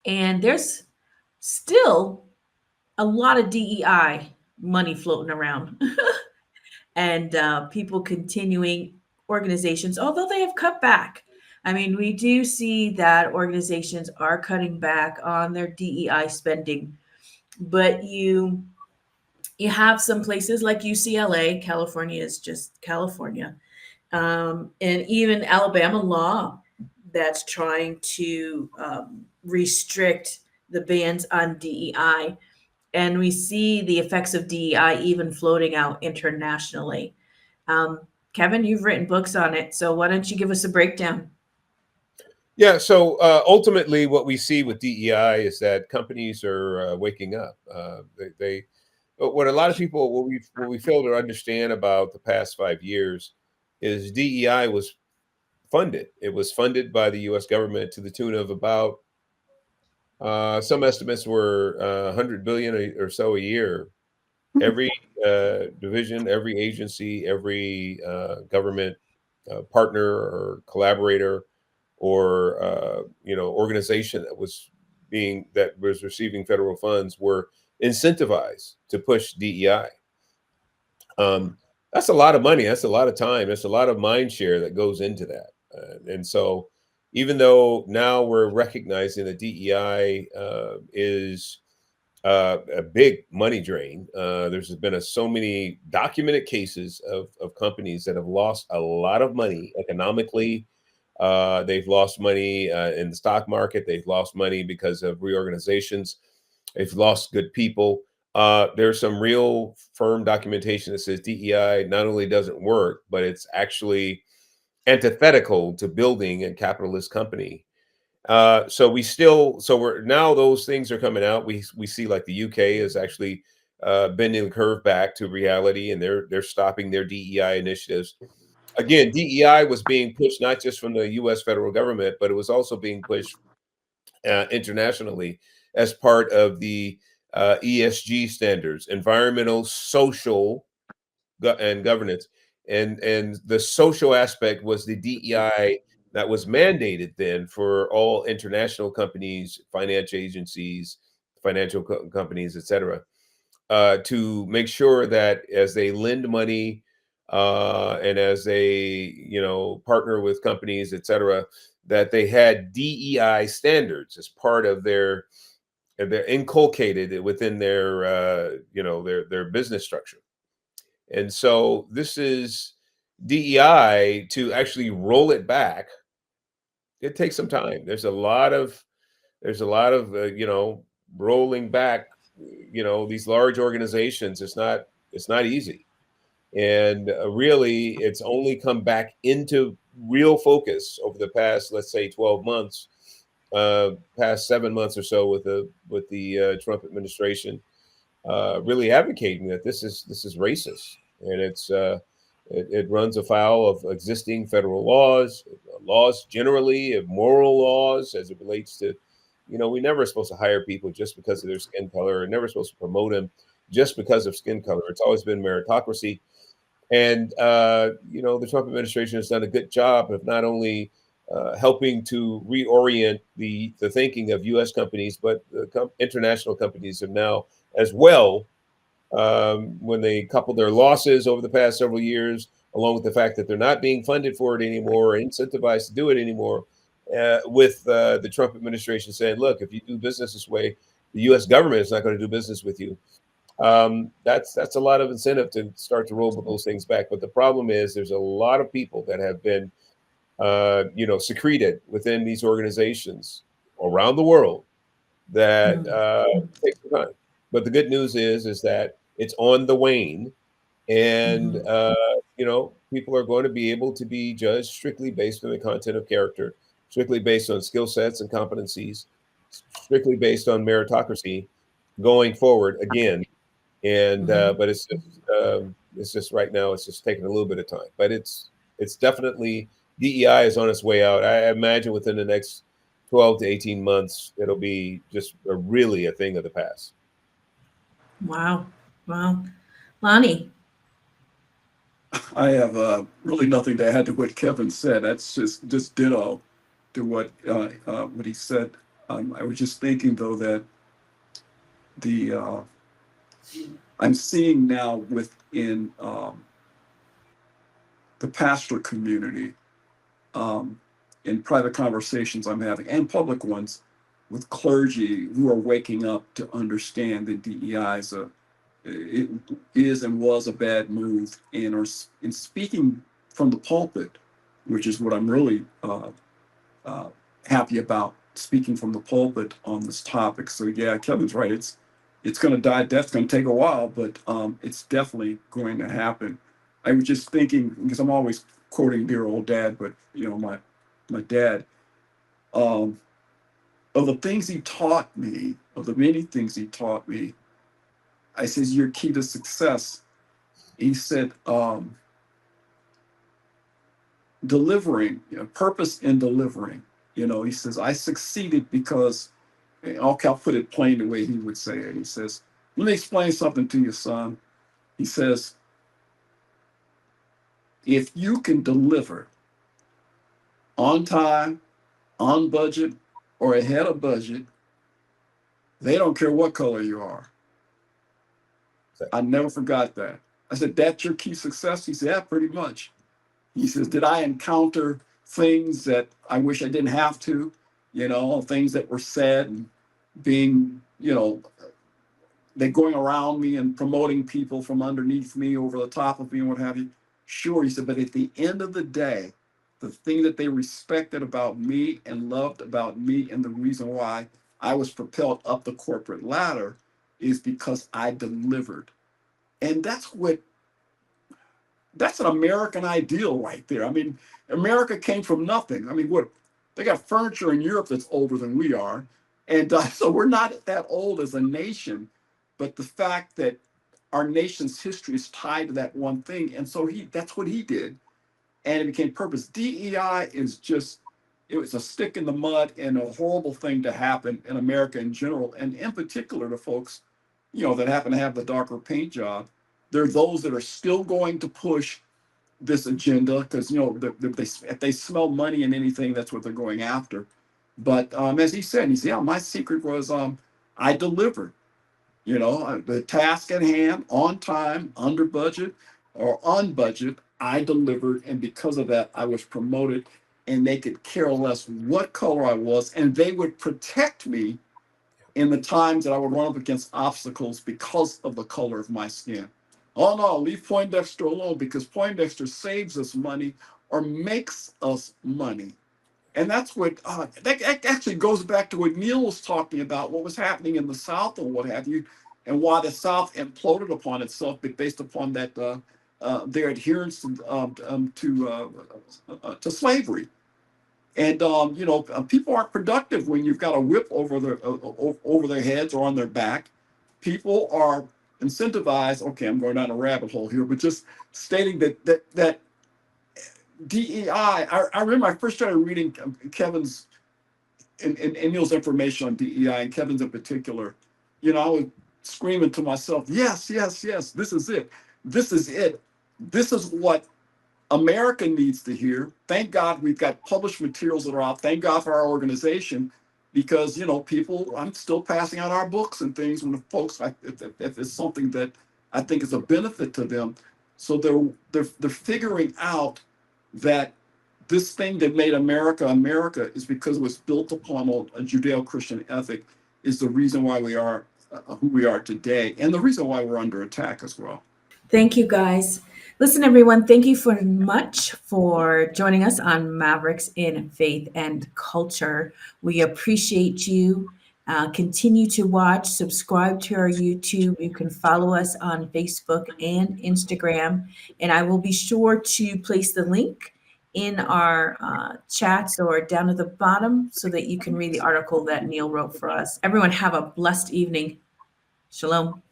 And there's still a lot of DEI money floating around, and people continuing organizations, although they have cut back. I mean, we do see that organizations are cutting back on their DEI spending, but you have some places like UCLA, California is just California, and even Alabama law that's trying to restrict the bans on DEI. And we see the effects of DEI even floating out internationally. Um, Kevin, you've written books on it, so why don't you give us a breakdown? Yeah, so ultimately, what we see with DEI is that companies are waking up. But what a lot of people, what we fail to understand about the past 5 years, is DEI was funded. It was funded by the U.S. government to the tune of about some estimates were 100 billion or so a year. Every division, every agency, every government partner or collaborator or organization that was receiving federal funds were incentivized to push DEI. Um, that's a lot of money. That's a lot of time. That's a lot of mind share that goes into that. And so, even though now we're recognizing that DEI is a big money drain, there's been so many documented cases of companies that have lost a lot of money economically. They've lost money in the stock market. They've lost money because of reorganizations. They've lost good people. There's some real firm documentation that says DEI not only doesn't work, but it's actually antithetical to building a capitalist company. So we're now those things are coming out. We see like the UK is actually bending the curve back to reality, and they're stopping their DEI initiatives. Again, DEI was being pushed not just from the U.S. federal government, but it was also being pushed internationally as part of the ESG standards, environmental, social, and governance. And the social aspect was the DEI that was mandated then for all international companies, financial agencies, financial companies, et cetera, to make sure that as they lend money and as they partner with companies, et cetera, that they had DEI standards as part of they're inculcated within their business structure. And so this is DEI to actually roll it back. It takes some time. There's a lot of rolling back. These large organizations. It's not easy, and really, it's only come back into real focus over the past, let's say, 12 months, past 7 months or so with the Trump administration really advocating that this is racist, and it runs afoul of existing federal laws generally, of moral laws as it relates to, we never supposed to hire people just because of their skin color, or never supposed to promote them just because of skin color. It's always been meritocracy, and the Trump administration has done a good job of not only helping to reorient the thinking of U.S. companies, but the international companies have now as well, when they couple their losses over the past several years, along with the fact that they're not being funded for it anymore or incentivized to do it anymore, with the Trump administration saying, look, if you do business this way, the U.S. government is not going to do business with you. That's a lot of incentive to start to roll those things back. But the problem is there's a lot of people that have been, secreted within these organizations around the world that Mm. takes some time. But the good news is that it's on the wane, and Mhm. people are going to be able to be judged strictly based on the content of character, strictly based on skill sets and competencies, strictly based on meritocracy going forward again. And Mhm. but it's just right now it's just taking a little bit of time, but it's definitely DEI is on its way out. I imagine within the next 12 to 18 months it'll be just really a thing of the past. Wow. Wow. Lonnie. I have really nothing to add to what Kevin said. That's just ditto to what he said. I was just thinking though that the I'm seeing now within the pastor community, in private conversations I'm having and public ones with clergy who are waking up to understand that DEI it is and was a bad move, and are in speaking from the pulpit, which is what I'm really uh, happy about, speaking from the pulpit on this topic. So yeah, Kevin's right. It's going to die. Death's going to take a while, but it's definitely going to happen. I was just thinking, because I'm always quoting dear old dad, but my dad, um, of the things he taught me, of the many things he taught me, I says your key to success. He said, delivering, purpose in delivering. He says, I succeeded because, I'll put it plain the way he would say it. He says, let me explain something to you, son. He says, if you can deliver on time, on budget, or ahead of budget, they don't care what color you are. I never forgot that. I said, that's your key success? He said, yeah, pretty much. He says, did I encounter things that I wish I didn't have to, things that were said and being, they going around me and promoting people from underneath me, over the top of me and what have you? Sure, he said, but at the end of the day, the thing that they respected about me and loved about me, and the reason why I was propelled up the corporate ladder, is because I delivered. And that's an American ideal right there. I mean, America came from nothing. I mean, what, they got furniture in Europe that's older than we are. And so we're not that old as a nation, but the fact that our nation's history is tied to that one thing. And so that's what he did. And it became purpose. DEI is just, it was a stick in the mud and a horrible thing to happen in America in general. And in particular to folks, that happen to have the darker paint job. There are those that are still going to push this agenda because if they smell money in anything, that's what they're going after. But as he said, yeah, my secret was I delivered. The task at hand, on time, under budget, or on budget, I delivered, and because of that, I was promoted. And they could care less what color I was, and they would protect me in the times that I would run up against obstacles because of the color of my skin. Oh no, leave Poindexter alone, because Poindexter saves us money or makes us money. And that's what, that actually goes back to what Neil was talking about, what was happening in the South and what have you, and why the South imploded upon itself based upon that their adherence to slavery. And people aren't productive when you've got a whip over their heads or on their back. People are incentivized. Okay, I'm going down a rabbit hole here, but just stating that DEI. I remember I first started reading Kevin's and Neil's information on DEI, and Kevin's in particular. I was screaming to myself, yes, yes, yes, this is it. This is it. This is what America needs to hear. Thank God we've got published materials that are out. Thank God for our organization, because people. I'm still passing out our books and things when the folks. If it's something that I think is a benefit to them, so they're figuring out that this thing that made America America is because it was built upon a Judeo-Christian ethic, is the reason why we are who we are today, and the reason why we're under attack as well. Thank you, guys. Listen, everyone, thank you for much for joining us on Mavericks in Faith and Culture. We appreciate you. Continue to watch, subscribe to our YouTube. You can follow us on Facebook and Instagram. And I will be sure to place the link in our chats or down at the bottom so that you can read the article that Neil wrote for us. Everyone, have a blessed evening. Shalom.